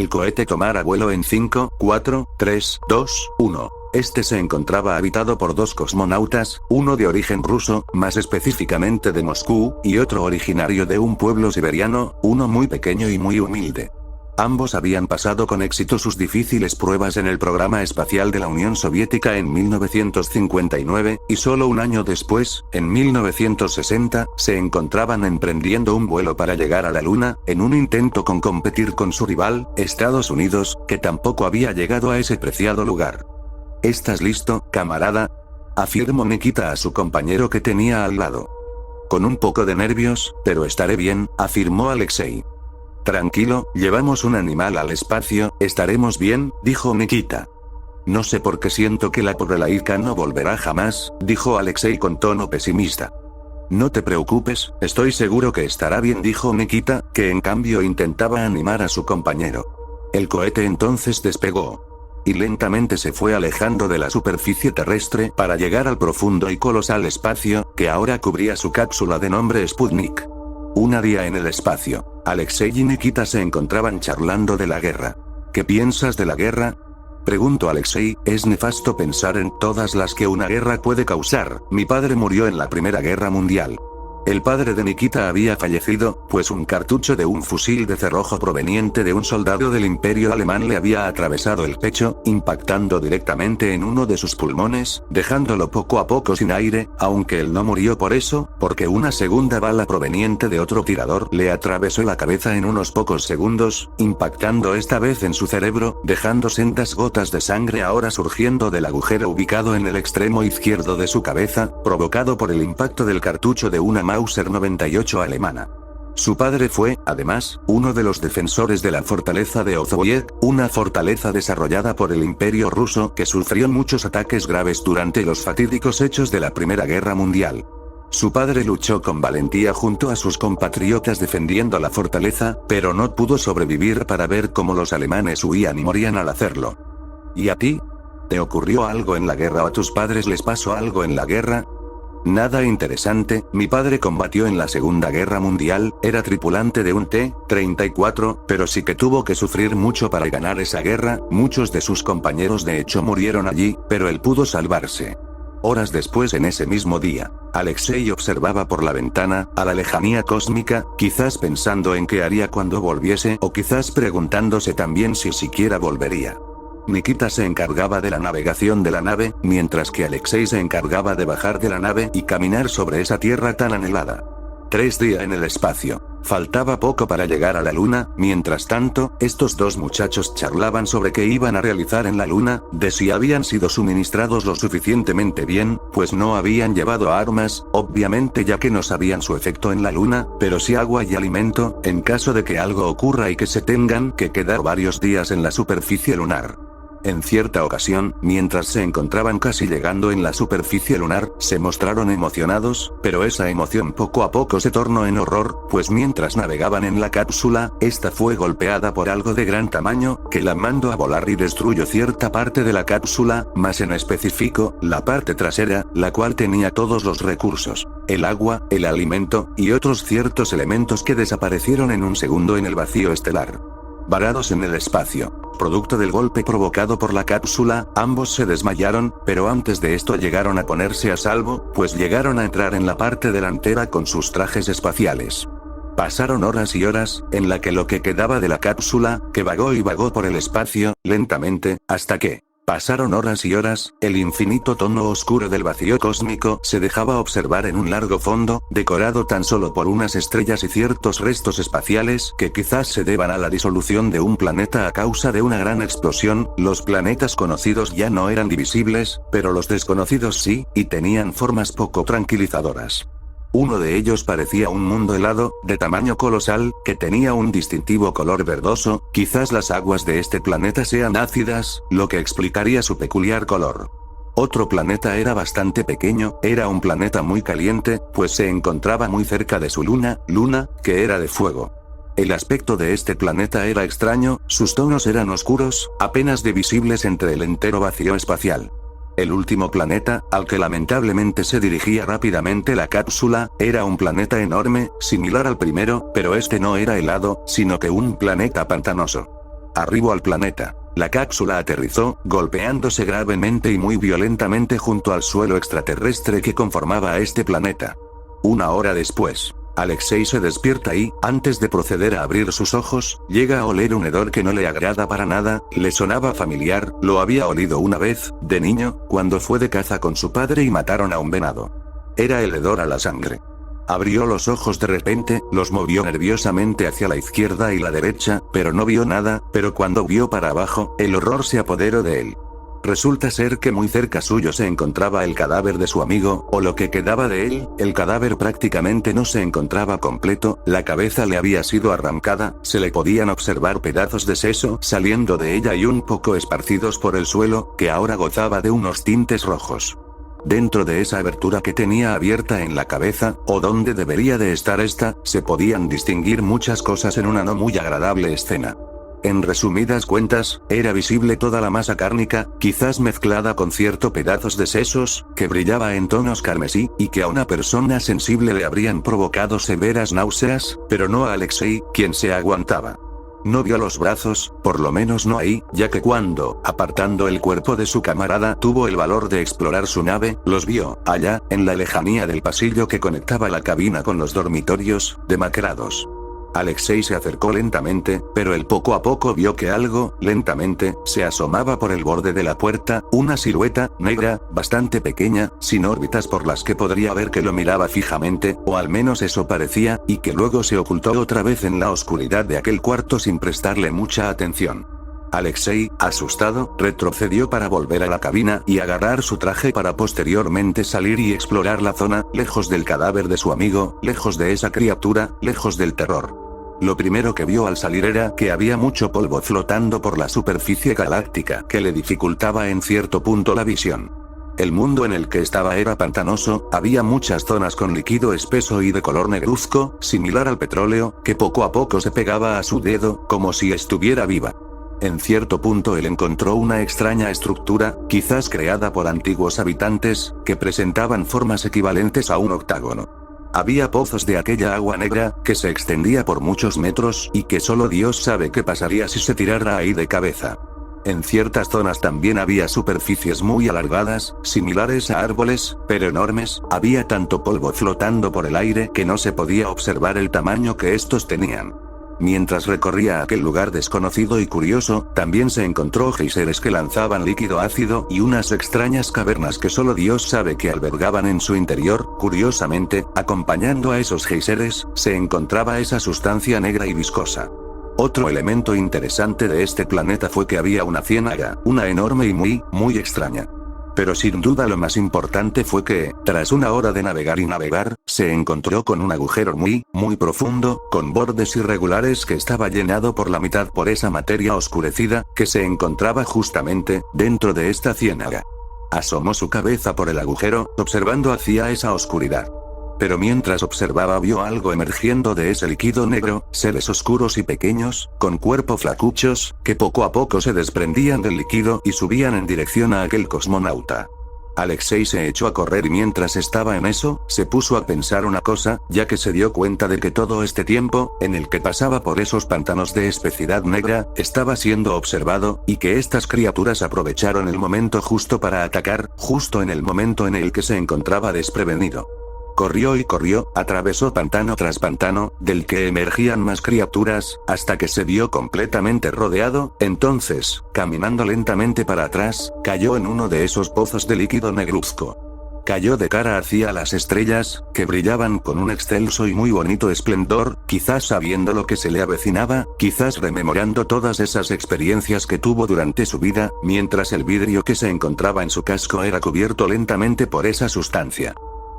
el cohete tomara vuelo en 5, 4, 3, 2, 1. Este se encontraba habitado por 2 cosmonautas, uno de origen ruso, más específicamente de Moscú, y otro originario de un pueblo siberiano, uno muy pequeño y muy humilde. Ambos habían pasado con éxito sus difíciles pruebas en el programa espacial de la Unión Soviética en 1959, y solo un año después, en 1960, se encontraban emprendiendo un vuelo para llegar a la Luna, en un intento con competir con su rival, Estados Unidos, que tampoco había llegado a ese preciado lugar. ¿Estás listo, camarada?, afirmó Nikita a su compañero que tenía al lado. Con un poco de nervios, pero estaré bien, afirmó Alexei. Tranquilo, llevamos un animal al espacio, estaremos bien, dijo Nikita. No sé por qué siento que la Porrelaika no volverá jamás, dijo Alexei con tono pesimista. No te preocupes, estoy seguro que estará bien, dijo Nikita, que en cambio intentaba animar a su compañero. El cohete entonces despegó. Y lentamente se fue alejando de la superficie terrestre para llegar al profundo y colosal espacio, que ahora cubría su cápsula de nombre Sputnik. Un día en el espacio, Alexei y Nikita se encontraban charlando de la guerra. ¿Qué piensas de la guerra?, preguntó Alexei. Es nefasto pensar en todas las que una guerra puede causar. Mi padre murió en la Primera Guerra Mundial. El padre de Nikita había fallecido, pues un cartucho de un fusil de cerrojo proveniente de un soldado del Imperio Alemán le había atravesado el pecho, impactando directamente en uno de sus pulmones, dejándolo poco a poco sin aire, aunque él no murió por eso, porque una segunda bala proveniente de otro tirador le atravesó la cabeza en unos pocos segundos, impactando esta vez en su cerebro, dejando sendas gotas de sangre ahora surgiendo del agujero ubicado en el extremo izquierdo de su cabeza, provocado por el impacto del cartucho de una Mauser 98 alemana. Su padre fue, además, uno de los defensores de la fortaleza de Ozoyek, una fortaleza desarrollada por el Imperio ruso que sufrió muchos ataques graves durante los fatídicos hechos de la Primera Guerra Mundial. Su padre luchó con valentía junto a sus compatriotas defendiendo la fortaleza, pero no pudo sobrevivir para ver cómo los alemanes huían y morían al hacerlo. ¿Y a ti? ¿Te ocurrió algo en la guerra o a tus padres les pasó algo en la guerra? Nada interesante, mi padre combatió en la Segunda Guerra Mundial, era tripulante de un T-34, pero sí que tuvo que sufrir mucho para ganar esa guerra, muchos de sus compañeros de hecho murieron allí, pero él pudo salvarse. Horas después en ese mismo día, Alexei observaba por la ventana, a la lejanía cósmica, quizás pensando en qué haría cuando volviese o quizás preguntándose también si siquiera volvería. Nikita se encargaba de la navegación de la nave, mientras que Alexei se encargaba de bajar de la nave y caminar sobre esa tierra tan anhelada. 3 días en el espacio. Faltaba poco para llegar a la Luna. Mientras tanto, estos dos muchachos charlaban sobre qué iban a realizar en la Luna, de si habían sido suministrados lo suficientemente bien, pues no habían llevado armas, obviamente ya que no sabían su efecto en la Luna, pero sí agua y alimento, en caso de que algo ocurra y que se tengan que quedar varios días en la superficie lunar. En cierta ocasión, mientras se encontraban casi llegando en la superficie lunar, se mostraron emocionados, pero esa emoción poco a poco se tornó en horror, pues mientras navegaban en la cápsula, esta fue golpeada por algo de gran tamaño, que la mandó a volar y destruyó cierta parte de la cápsula, más en específico, la parte trasera, la cual tenía todos los recursos, el agua, el alimento, y otros ciertos elementos que desaparecieron en un segundo en el vacío estelar. Varados en el espacio. Producto del golpe provocado por la cápsula, ambos se desmayaron, pero antes de esto llegaron a ponerse a salvo, pues llegaron a entrar en la parte delantera con sus trajes espaciales. Pasaron horas y horas, en la que lo que quedaba de la cápsula, que vagó y vagó por el espacio, lentamente, hasta que, pasaron horas y horas, el infinito tono oscuro del vacío cósmico se dejaba observar en un largo fondo, decorado tan solo por unas estrellas y ciertos restos espaciales que quizás se deban a la disolución de un planeta a causa de una gran explosión. Los planetas conocidos ya no eran divisibles, pero los desconocidos sí, y tenían formas poco tranquilizadoras. Uno de ellos parecía un mundo helado, de tamaño colosal, que tenía un distintivo color verdoso. Quizás las aguas de este planeta sean ácidas, lo que explicaría su peculiar color. Otro planeta era bastante pequeño, era un planeta muy caliente, pues se encontraba muy cerca de su luna, que era de fuego. El aspecto de este planeta era extraño, sus tonos eran oscuros, apenas divisibles entre el entero vacío espacial. El último planeta, al que lamentablemente se dirigía rápidamente la cápsula, era un planeta enorme, similar al primero, pero este no era helado, sino que un planeta pantanoso. Arribó al planeta. La cápsula aterrizó, golpeándose gravemente y muy violentamente junto al suelo extraterrestre que conformaba a este planeta. Una hora después, Alexei se despierta y, antes de proceder a abrir sus ojos, llega a oler un hedor que no le agrada para nada, le sonaba familiar, lo había olido una vez, de niño, cuando fue de caza con su padre y mataron a un venado. Era el hedor a la sangre. Abrió los ojos de repente, los movió nerviosamente hacia la izquierda y la derecha, pero no vio nada, pero cuando vio para abajo, el horror se apoderó de él. Resulta ser que muy cerca suyo se encontraba el cadáver de su amigo, o lo que quedaba de él. El cadáver prácticamente no se encontraba completo, la cabeza le había sido arrancada, se le podían observar pedazos de seso saliendo de ella y un poco esparcidos por el suelo, que ahora gozaba de unos tintes rojos. Dentro de esa abertura que tenía abierta en la cabeza, o donde debería de estar esta, se podían distinguir muchas cosas en una no muy agradable escena. En resumidas cuentas, era visible toda la masa cárnica, quizás mezclada con cierto pedazos de sesos, que brillaba en tonos carmesí, y que a una persona sensible le habrían provocado severas náuseas, pero no a Alexei, quien se aguantaba. No vio los brazos, por lo menos no ahí, ya que cuando, apartando el cuerpo de su camarada, tuvo el valor de explorar su nave, los vio, allá, en la lejanía del pasillo que conectaba la cabina con los dormitorios, demacrados. Alexei se acercó lentamente, pero él poco a poco vio que algo, lentamente, se asomaba por el borde de la puerta, una silueta, negra, bastante pequeña, sin órbitas por las que podría ver que lo miraba fijamente, o al menos eso parecía, y que luego se ocultó otra vez en la oscuridad de aquel cuarto sin prestarle mucha atención. Alexei, asustado, retrocedió para volver a la cabina y agarrar su traje para posteriormente salir y explorar la zona, lejos del cadáver de su amigo, lejos de esa criatura, lejos del terror. Lo primero que vio al salir era que había mucho polvo flotando por la superficie galáctica que le dificultaba en cierto punto la visión. El mundo en el que estaba era pantanoso, había muchas zonas con líquido espeso y de color negruzco, similar al petróleo, que poco a poco se pegaba a su dedo, como si estuviera viva. En cierto punto él encontró una extraña estructura, quizás creada por antiguos habitantes, que presentaban formas equivalentes a un octágono. Había pozos de aquella agua negra, que se extendía por muchos metros, y que solo Dios sabe qué pasaría si se tirara ahí de cabeza. En ciertas zonas también había superficies muy alargadas, similares a árboles, pero enormes, había tanto polvo flotando por el aire que no se podía observar el tamaño que estos tenían. Mientras recorría aquel lugar desconocido y curioso, también se encontró géiseres que lanzaban líquido ácido y unas extrañas cavernas que solo Dios sabe que albergaban en su interior. Curiosamente, acompañando a esos géiseres, se encontraba esa sustancia negra y viscosa. Otro elemento interesante de este planeta fue que había una ciénaga, una enorme y muy extraña. Pero sin duda lo más importante fue que, tras una hora de navegar y navegar, se encontró con un agujero muy profundo, con bordes irregulares que estaba llenado por la mitad por esa materia oscurecida, que se encontraba justamente, dentro de esta ciénaga. Asomó su cabeza por el agujero, observando hacia esa oscuridad. Pero mientras observaba vio algo emergiendo de ese líquido negro, seres oscuros y pequeños, con cuerpo flacuchos, que poco a poco se desprendían del líquido y subían en dirección a aquel cosmonauta. Alexei se echó a correr y mientras estaba en eso, se puso a pensar una cosa, ya que se dio cuenta de que todo este tiempo, en el que pasaba por esos pantanos de espesidad negra, estaba siendo observado, y que estas criaturas aprovecharon el momento justo para atacar, justo en el momento en el que se encontraba desprevenido. Corrió y corrió, atravesó pantano tras pantano, del que emergían más criaturas, hasta que se vio completamente rodeado. Entonces, caminando lentamente para atrás, cayó en uno de esos pozos de líquido negruzco. Cayó de cara hacia las estrellas, que brillaban con un excelso y muy bonito esplendor, quizás sabiendo lo que se le avecinaba, quizás rememorando todas esas experiencias que tuvo durante su vida, mientras el vidrio que se encontraba en su casco era cubierto lentamente por esa sustancia.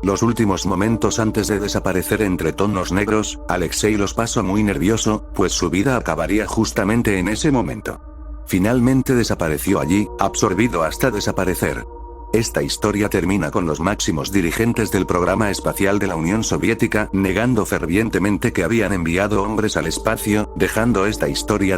Los últimos momentos antes de desaparecer entre tonos negros, Alexei los pasó muy nervioso, pues su vida acabaría justamente en ese momento. Finalmente desapareció allí, absorbido hasta desaparecer. Esta historia termina con los máximos dirigentes del programa espacial de la Unión Soviética negando fervientemente que habían enviado hombres al espacio, dejando esta historia